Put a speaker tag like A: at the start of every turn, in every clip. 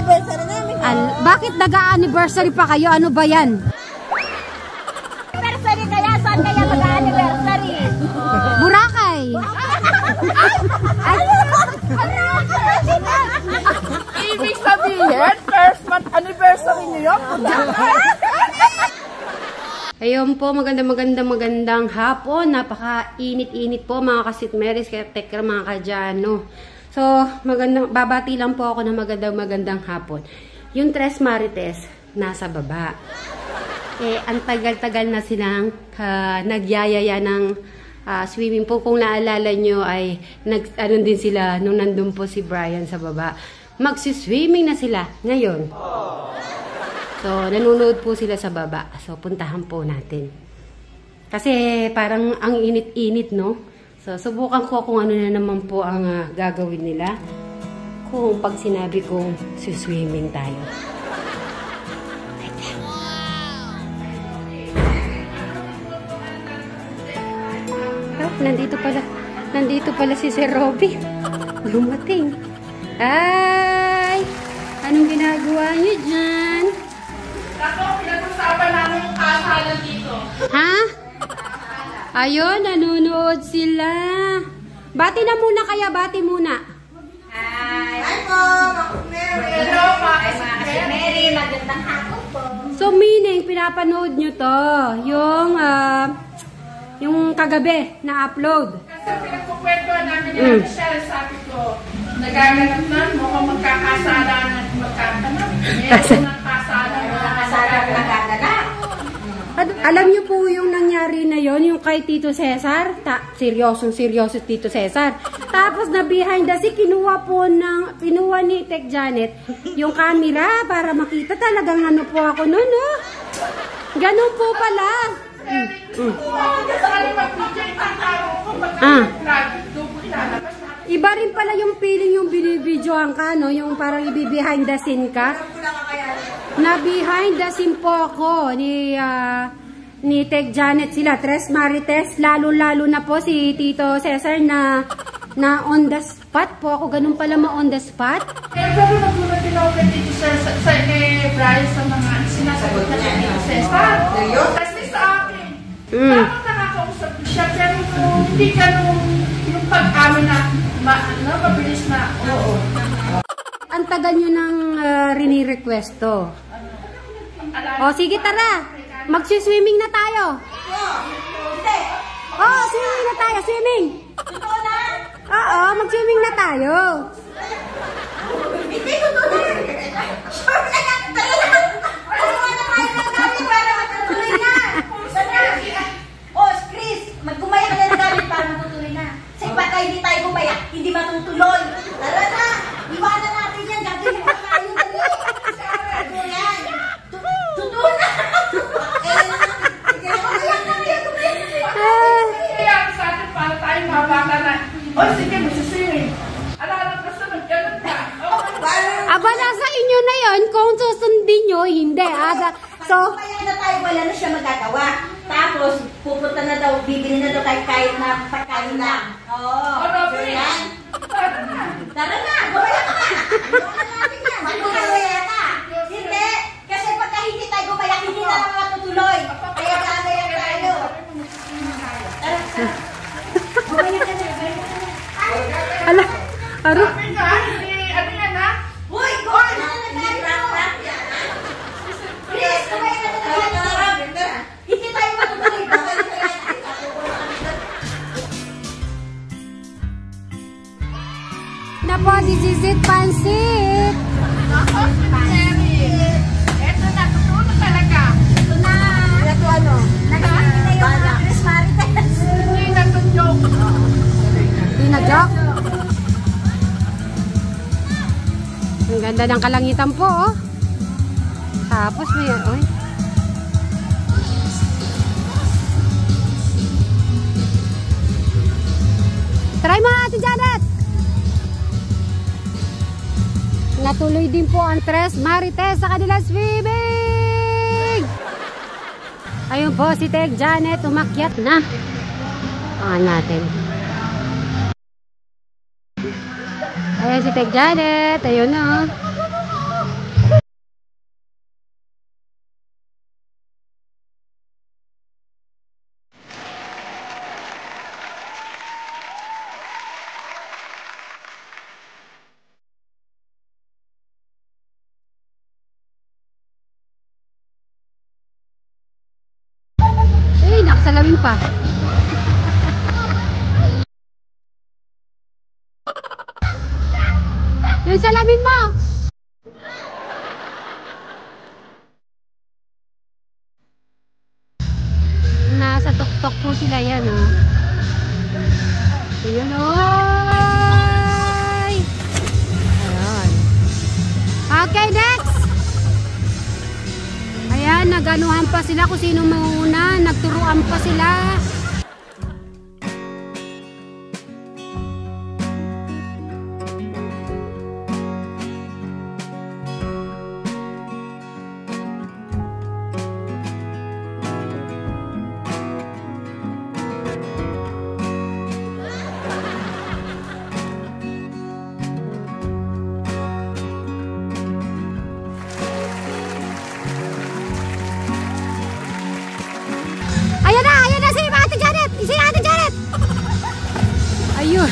A: anniversary namin.
B: Bakit nag-anniversary pa kayo? Ano ba yan?
A: Anniversary kaya? Saan kaya mag-anniversary?
B: Boracay!
A: Ibig sabihin, first month anniversary niyo yun?
B: Ayun po, magandang hapon. Napaka-init-init po mga kasitmeris, kaya tekra mga kadyano. So, babati lang po ako ng magandang hapon. Yung Tres Marites, nasa baba. Ang tagal-tagal na silang nagyayaya ng swimming pool. Kung naalala nyo ay ano din sila nung nandun po si Brian sa baba. Magsiswimming na sila ngayon. So, nanonood po sila sa baba. So, puntahan po natin. Kasi parang ang init-init, no? So, subukan ko kung ano na naman po ang gagawin nila. Kung pag sinabi kong swimming tayo. Nandito pala si Sir Robby. Lumating. Ay! Anong ginagawa niyo dyan?
A: Ako, pinag-usapan namin yung kasalan dito.
B: Ha? Ayun, nanonood sila. Bati na muna kaya, bati muna.
A: Hi po, Mary. Hello, Mary. Magandang hapon po.
B: So, meaning, pinapanood nyo to. Yung kagabi na upload.
A: Kasi pinagkukwentuhan namin ni Michelle, sabi ko, nagaganap na, mukhang magkakasala na magkaganap. Meron ng kasala na nagaganap.
B: Alam niyo po yung nangyari na yon, yung kay Tito Cesar. Seryoso Tito Cesar. Tapos na behind the scene, kinuha ni Tech Janet yung camera para makita talagang ano po ako noon, no? Ganun po pala. Iba rin pala yung feeling yung binibidyohan ka, no? Yung parang behind the scene ka. Na behind the scene po ako ni Tech Janet sila, Tres Marites, lalo na po si Tito Cesar na on the spot po ako, ganun pala on the spot.
A: Pero nagulat din ako kay Tito Cesar sa Brian sa mga sinasagot na siya Tito Cesar. Kasi sa akin, bakit nakakausap siya, pero hindi ganun yung pag-amin na mabilis na oo.
B: Ang tagal nyo nang rini-request to. O, sige, tara. Magsiswimming na tayo. Oo, swimming na tayo. Swimming. Oo, magswimming na tayo.
A: Hindi, totoo na. Sure na yan. Ano na tayo na namin para matutuloy na. Oh, Chris, magkumaya ka na na namin para matutuloy na. Sa iba tayo hindi tayo kumaya, hindi matutuloy. Tara na. Iwanan natin yan. Gagawin mo tayo. Ano yan? Totoo na. Kaya sa atin para tayo mabaka na. O sige, magsiswimming. Alam ka sa magkaroon ka.
B: Aba, nasa inyo na yon kung susundin nyo, hindi. So,
C: kaya na tayo, wala na siya magagawa. Tapos, pupunta na daw, bibili na daw kahit na pagkain lang. Oo. So yan. Tara na, gumaya ka na. Gumaya natin yan. Magkumaya ka. Hindi. Kasi pagka hindi tayo gumaya, hindi na lang matutuloy. Kaya gagaya tayo. Tara. Gumaya ka na.
B: ala, aro.
A: Ano yan ha?
C: Uy, gumaya na nagkaroon. Please, gumaya ka na. Hindi tayo matutuloy.
B: Na po, this is it, pansit.
A: Eto na, totoo na talaga.
C: Ito na. Ito ano? Nagkakita yung mga Tres Marites.
A: Hindi na to joke.
B: Hindi na joke. Ang ganda ng kalangitan po, oh. Tapos may, oy. Try mo, Ate Janet. Natuloy din po ang Tres Marites sa kanilang swimming. Ayun po si Tech Janet, umakyat na. Pangan natin. Ayan si Tech Janet, ayun na. pa. Yung salamin mo. Nasa tuktok po sila yan, oh. Ayan, oy! Ayan. Okay, next! Ayan, naganuhan pa sila kung sino mauna. Nagturuan pa sila. Ayan na si Ate Janet! Si Ate Janet! Ayun! Ayun!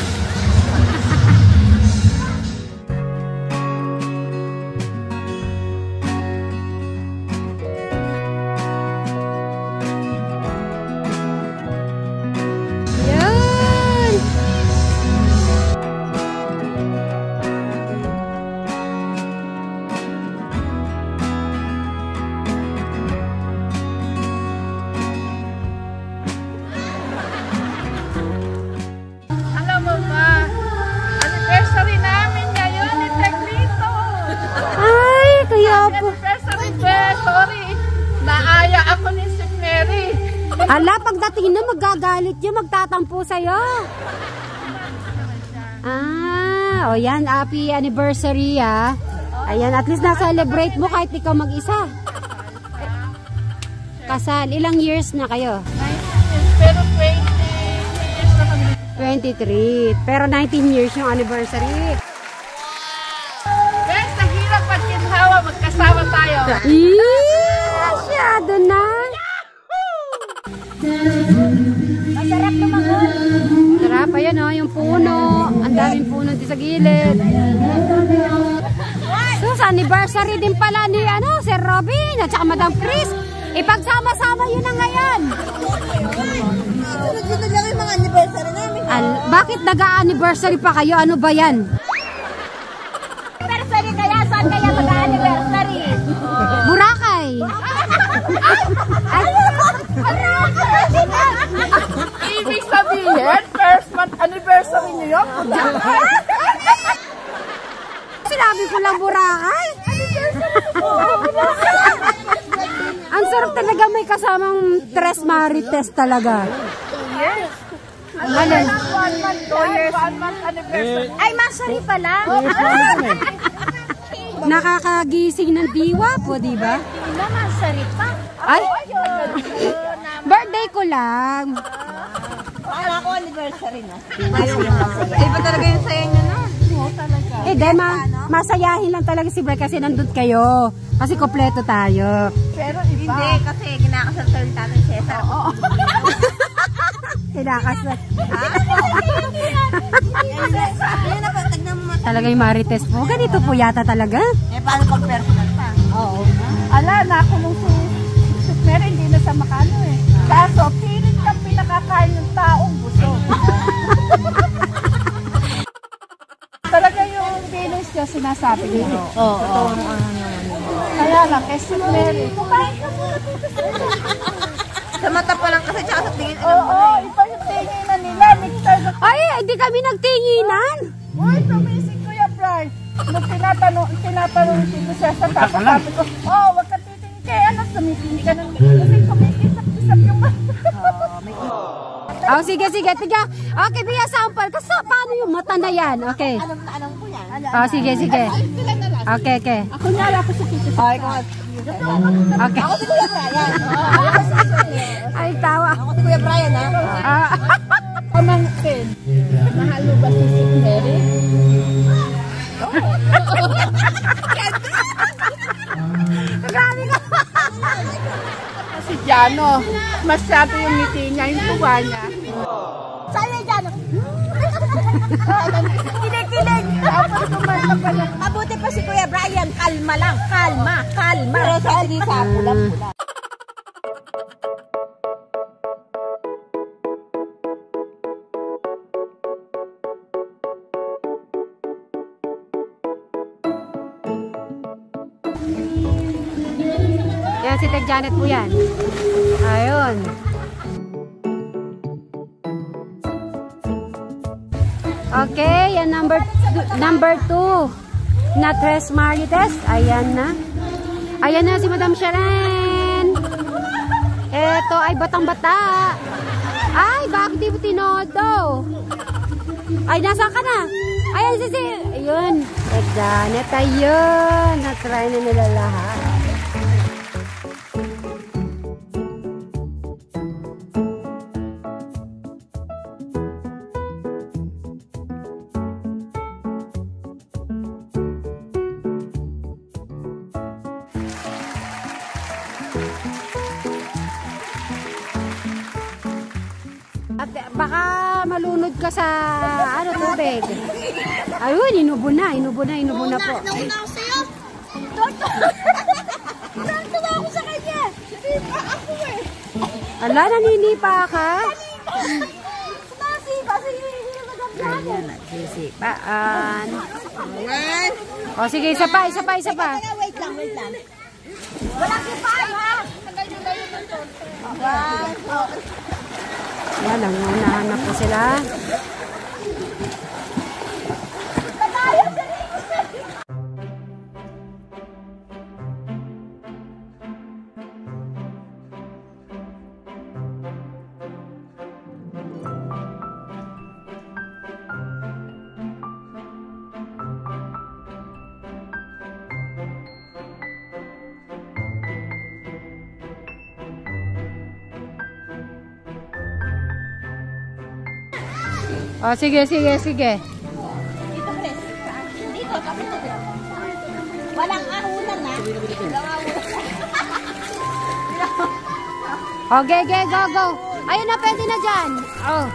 D: Alam mo ba, anniversary namin ngayon ni Teglito.
B: Ay, kaya po.
D: Anniversary ba? Sorry, naaya ako ni si Mary.
B: Ala, pagdating na magagalit yun, magtatampo sa'yo. Ah, o yan, happy anniversary ah. Ayan, at least na-celebrate mo kahit ikaw mag-isa. Kasal, ilang years na kayo?
D: 19 pero 20 years na kami.
B: 23. Pero 19 years yung anniversary.
D: Guys, nahirap at kinhawa, magkasama tayo.
B: Masyado na.
C: Masarap naman ko.
B: Sarap, ayan o, yung puno. Ang daming puno dito sa gilid. So, sa anniversary din pala ni Sir Robin at saka Madam Chris. Ipagsama-sama yun na ngayon.
C: Sunod-sunod lang yung mga anniversary namin.
B: Bakit nag-anniversary pa kayo? Ano ba yan?
C: Anniversary kaya? Saan kaya mag-anniversary?
B: Boracay.
D: Ibig sabihin, first month anniversary niyo yun.
B: Sinabi ko lang Boracay. Ang sarap talaga, may kasamang tres marites talaga.
D: Yes.
B: Alin?
D: 1 month, 2 years. 1 month anniversary.
C: Ay, masari pala.
B: Nakakagising ng diwa po, di ba?
C: Masari pa.
B: Ay! Birthday ko lang.
C: Akala ko anniversary na.
B: Iba talaga yung saya niya na. Eh, masayahin lang talaga si Bray kasi nandun kayo. Kasi kompleto tayo.
D: Pero iba.
C: Hindi, kasi kinakasal tayo yung tatay Cesar. Oo.
B: Kinakasal.
C: Ayun na po, tagnan mo mata.
B: Talaga yung marites po. Ganito po yata talaga.
C: Eh, paano pag personal pa?
B: Oo.
D: Ala, nakulong si Mary, hindi na sa makano eh. Kaso, pilit kang pinakakain ng taong busog. Talaga yung feelings niya sinasabi niya.
B: Oo.
D: Kaya lang, eh si Mary, kumain ka muna.
C: Sa mata pa lang kasi, tsaka sa tingin.
D: Oo, iba yung tingin na nila. Mixer na.
B: Ay, hindi kami nagtinginan.
D: Uy, tumisig ko ya, Bray. Nung tinatanong si Cesar, tapos sabi ko, oh, wag ka titingin kay tumitingin ka ng kasi kumikisap-kisap yung
B: Oh, sige. Tiga. Okay, biya sample. Kasi paano yung mata na yan? Okay.
C: Anong po yan?
B: Oh, sige. Okay.
D: Ako nala ako sa kikis.
C: Ay, ko.
B: Okay.
C: Ako si Kuya Brian.
B: Ay, tawa.
C: Ako si Kuya Brian, ha?
B: Ah.
D: Pamangkin. Mahalo ba si Mary?
B: Grabe ka.
D: Si Jano, masyado yung ngiti niya, yung tuwa niya.
C: Sa'yo dyan.
D: Kilig. Tapos kumanta pa niya.
C: Mabuti pa si Kuya Brian. Kalma lang. Kalma. Pero sa Alisa, pulang-pula.
B: Yan si Tek Janet po yan. Ayun. Okay, yan number 2 na Tres Marites. Ayan na. Ayan na si Madam Sharon. Eto ay batang-bata. Ay, bakit di mo tinodo? Ay, nasaan ka na? Ayan, sisi. Ayun. Tek Janet, ayun. Na-try na nila lahat. At baka malunod ka sa tubig. Ayun, inubo na po.
C: Nauna ako sa'yo. Nauna ako sa kanya. Sinipa ako eh.
B: Ala, naninipa ka?
C: Nasipa,
B: Ayan, nagsisipaan. O sige, isa pa.
C: Wait lang. Walang sipaan ha.
B: Yan, nangunahan na po sila. O, sige.
C: Dito, Chris. Dito, tapos na dito. Walang ahunan na.
B: Okay, go. Ayun na, pwede na dyan. Oh.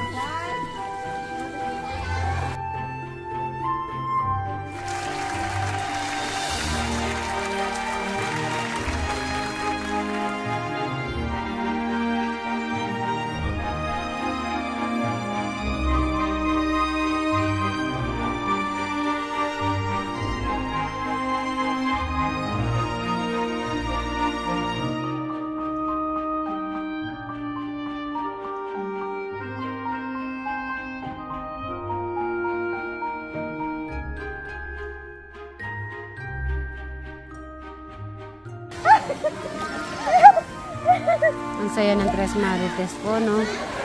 B: Ang saya ng Tres Marites po, no?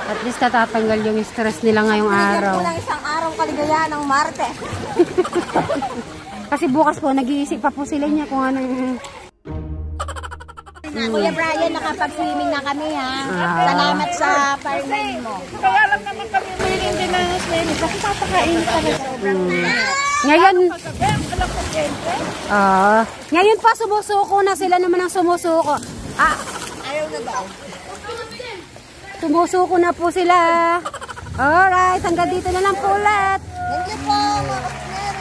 B: At least natatanggal yung stress nila ngayong araw.
C: Walang isang araw kaligayahan ng Marte.
B: Kasi bukas po, nag-iisip pa po sila niya kung anong...
C: Kuya Brian, nakapag-swimming na kami ha. Salamat sa parmain mo.
D: Kaya lang naman kami willing din na swimming kasi papakain kami sobrang
B: Ngayon,
D: alam ko gente.
B: ngayon pa sumusuko na sila naman ang sumusuko.
C: Ayaw na ba?
B: Sumusuko na po sila. Alright, hanggang dito na lang po ulit.
C: Thank you po.